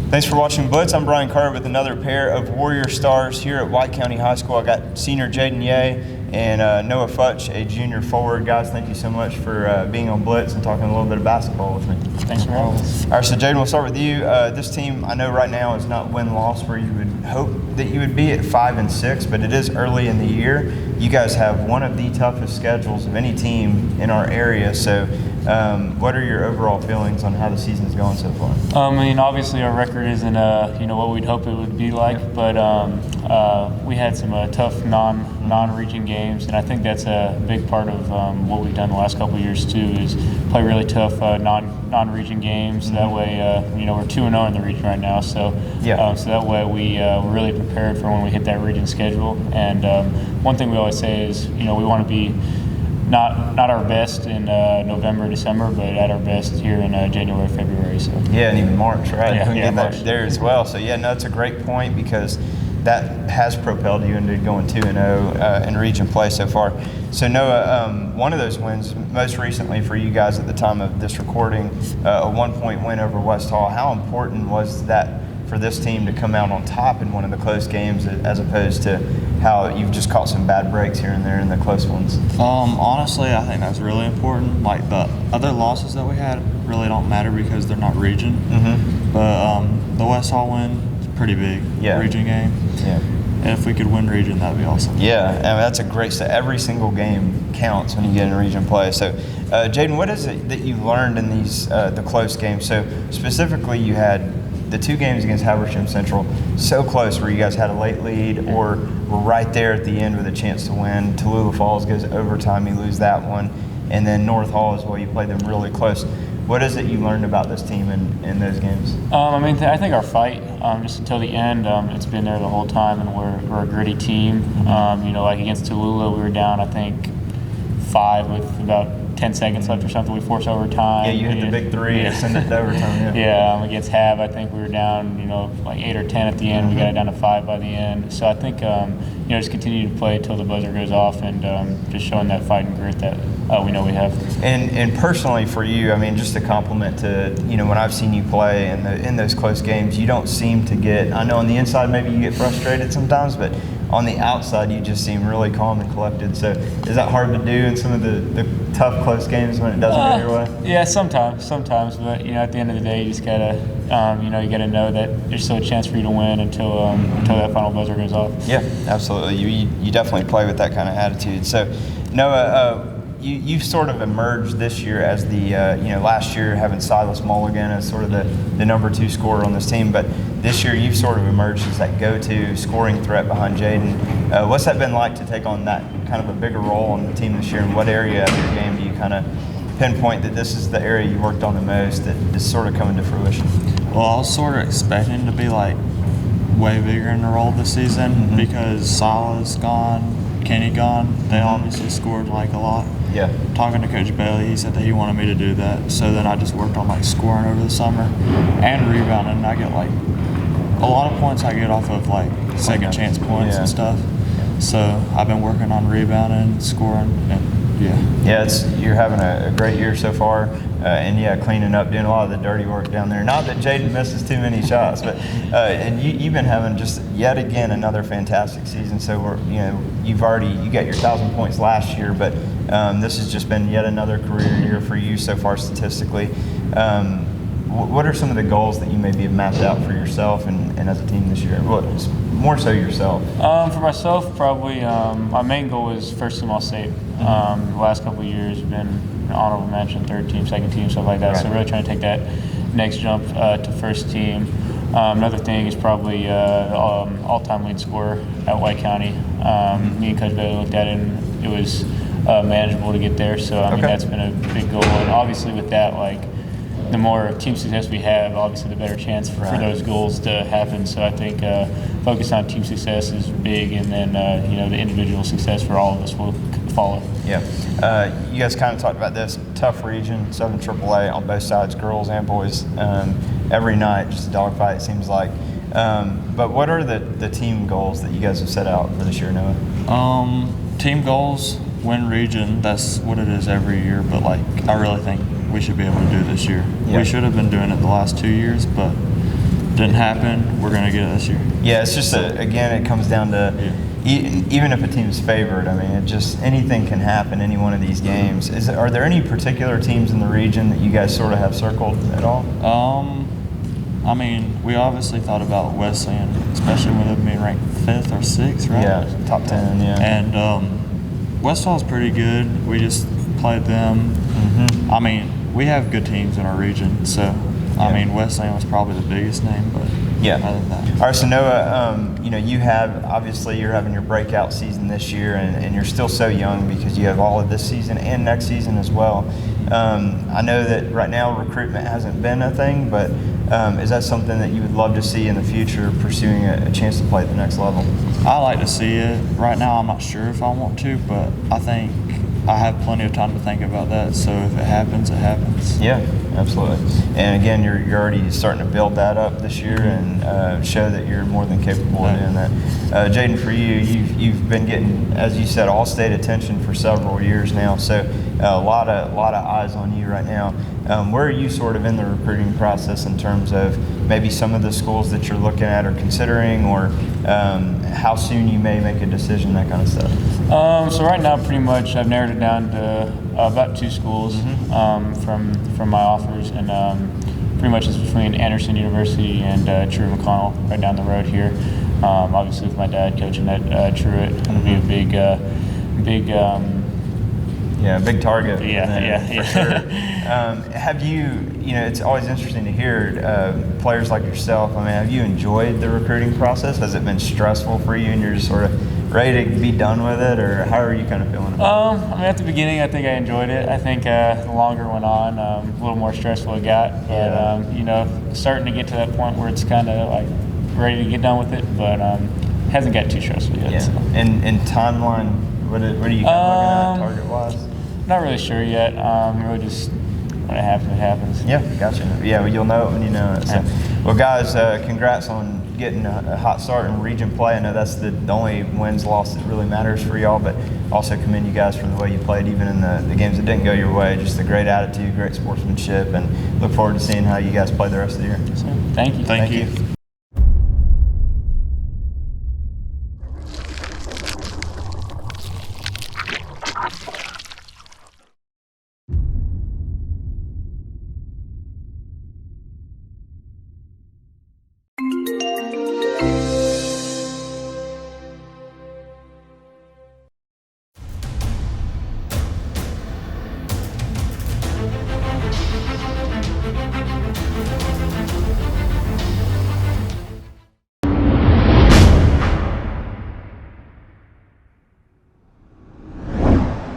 Thanks for watching Blitz. I'm Brian Carter with another pair of Warrior Stars here at White County High School. I got senior Jadon Yeh and Noah Futch, a junior forward. Guys, thank you so much for being on Blitz and talking a little bit of basketball with me. Thanks for having us. All right, so Jadon, we'll start with you. This team, I know right now is not win-loss where you would hope that you would be at 5-6, but it is early in the year. You guys have one of the toughest schedules of any team in our area. So what are your overall feelings on how the season is going so far? I mean, obviously our record isn't what we'd hope it would be like, but we had some tough non-region games, and I think that's a big part of what we've done the last couple of years too, is play really tough non-region games. That way, we're 2-0 in the region right now, so so that way we're really prepared for when we hit that region schedule. And one thing we always say is, we want to be not our best in November, December, but at our best here in January, February. So yeah, and even March, right? Yeah, March. That there as well. So yeah, no, it's a great point because that has propelled you into going 2-0 in region play so far. So Noah, one of those wins, most recently for you guys at the time of this recording, a 1-point win over West Hall. How important was that for this team to come out on top in one of the close games, as opposed to how you've just caught some bad breaks here and there in the close ones? Honestly, I think that's really important. Like the other losses that we had really don't matter because they're not region. But the West Hall win is pretty big. Region game. Yeah. And if we could win region, that'd be awesome. Yeah, I mean, that's a great step. Every single game counts when you get in region play. So, Jadon, what is it that you learned in these the close games? So specifically, you had the 2 games against Habersham Central so close where you guys had a late lead or were right there at the end with a chance to win. Tallulah Falls goes overtime, you lose that one. And then North Hall as well, you played them really close. What is it you learned about this team in those games? I think our fight, just until the end, it's been there the whole time, and we're a gritty team. Like against Tallulah, we were down, I think, 5 with about 10 seconds left or something. We forced overtime. Yeah, you hit the big 3 and send it to overtime. Against Hab, I think we were down, like 8 or 10 at the end. We got it down to 5 by the end. So I think, just continue to play until the buzzer goes off, and just showing that fight and grit that we know we have. And personally for you, I mean, just a compliment to, when I've seen you play in those close games, you don't seem to get, I know on the inside maybe you get frustrated sometimes, but on the outside you just seem really calm and collected. So is that hard to do in some of the tough close games when it doesn't go your way? Yeah, sometimes, but at the end of the day you just gotta you gotta know that there's still a chance for you to win until that final buzzer goes off. Yeah, absolutely. You definitely play with that kind of attitude. So Noah, you've sort of emerged this year as the last year having Silas Mulligan as sort of the number 2 scorer on this team, but this year you've sort of emerged as that go-to scoring threat behind Jadon. What's that been like to take on that kind of a bigger role on the team this year, and what area of your game do you kind of pinpoint that this is the area you worked on the most that is sort of coming to fruition? Well, I was sort of expecting to be like way bigger in the role this season because Silas gone, Kenny gone. They obviously scored like a lot. Yeah. Talking to Coach Bailey, he said that he wanted me to do that. So then I just worked on like scoring over the summer and rebounding. And I get like a lot of points I get off of like second chance points and stuff. So I've been working on rebounding, scoring, and you're having a great year so far, and cleaning up, doing a lot of the dirty work down there. Not that Jadon misses too many shots, but and you've been having just yet again another fantastic season. So you got your 1,000 points last year, but this has just been yet another career year for you so far statistically. What are some of the goals that you maybe have mapped out for yourself and as a team this year? Well, more so yourself. For myself, probably my main goal is first team All-State. The last couple of years have been honorable mention, 3rd team, 2nd team, stuff like that. Right. So really trying to take that next jump to first team. Another thing is probably all-time lead scorer at White County. Me and Coach Bailey looked at it, and it was manageable to get there. So I mean that's been a big goal. And obviously with that, like, the more team success we have, obviously the better chance for those goals to happen. So I think focus on team success is big, and then the individual success for all of us will follow. Yeah, you guys kind of talked about this tough region, Southern AAA on both sides, girls and boys. Every night, just a dogfight, it seems like. But what are the team goals that you guys have set out for this year, Noah? Team goals, win region. That's what it is every year. But like, I really think we should be able to do this year. We should have been doing it the last 2 years, but didn't happen. We're gonna get it this year. Yeah, it's just again, it comes down to even if a team is favored. I mean, it just anything can happen any one of these games. Are there any particular teams in the region that you guys sort of have circled at all? I mean, we obviously thought about Wesleyan, especially with them being ranked 5th or 6th, right? Yeah, top 10. Yeah. And Westfall's pretty good. We just played them. Mm-hmm. I mean, we have good teams in our region, so I mean, Wesleyan was probably the biggest name, but yeah. other than that. All right, so Noah, you have obviously you're having your breakout season this year, and you're still so young because you have all of this season and next season as well. I know that right now recruitment hasn't been a thing, but is that something that you would love to see in the future, pursuing a chance to play at the next level? I like to see it. Right now, I'm not sure if I want to, but I think I have plenty of time to think about that. So if it happens, it happens. Yeah, absolutely. And again, you're already starting to build that up this year and show that you're more than capable of doing that. Jadon, for you, you've been getting, as you said, all-state attention for several years now. So a lot of eyes on you right now. Where are you sort of in the recruiting process in terms of maybe some of the schools that you're looking at or considering, or how soon you may make a decision, that kind of stuff? So right now, pretty much, I've narrowed it down to about 2 schools from my offers, and pretty much it's between Anderson University and Truett McConnell, right down the road here. Obviously, with my dad coaching at Truett, it'll be a big big target. Yeah. For sure. Have you? It's always interesting to hear players like yourself. I mean, have you enjoyed the recruiting process? Has it been stressful for you, and you're just sort of ready to be done with it, or how are you kind of feeling about it? I mean, at the beginning, I think I enjoyed it. I think the longer it went on, a little more stressful it got. But starting to get to that point where it's kind of like ready to get done with it, but hasn't got too stressful yet. Yeah. So. And timeline, what are you kind of looking at target-wise? Not really sure yet. Really just when it happens, it happens. Yeah, gotcha. Yeah, well, you'll know it when you know it. So. Well, guys, congrats on getting a hot start in region play. I know that's the only wins-loss that really matters for y'all, but also commend you guys for the way you played, even in the games that didn't go your way. Just a great attitude, great sportsmanship, and look forward to seeing how you guys play the rest of the year. So, thank you. Thank you.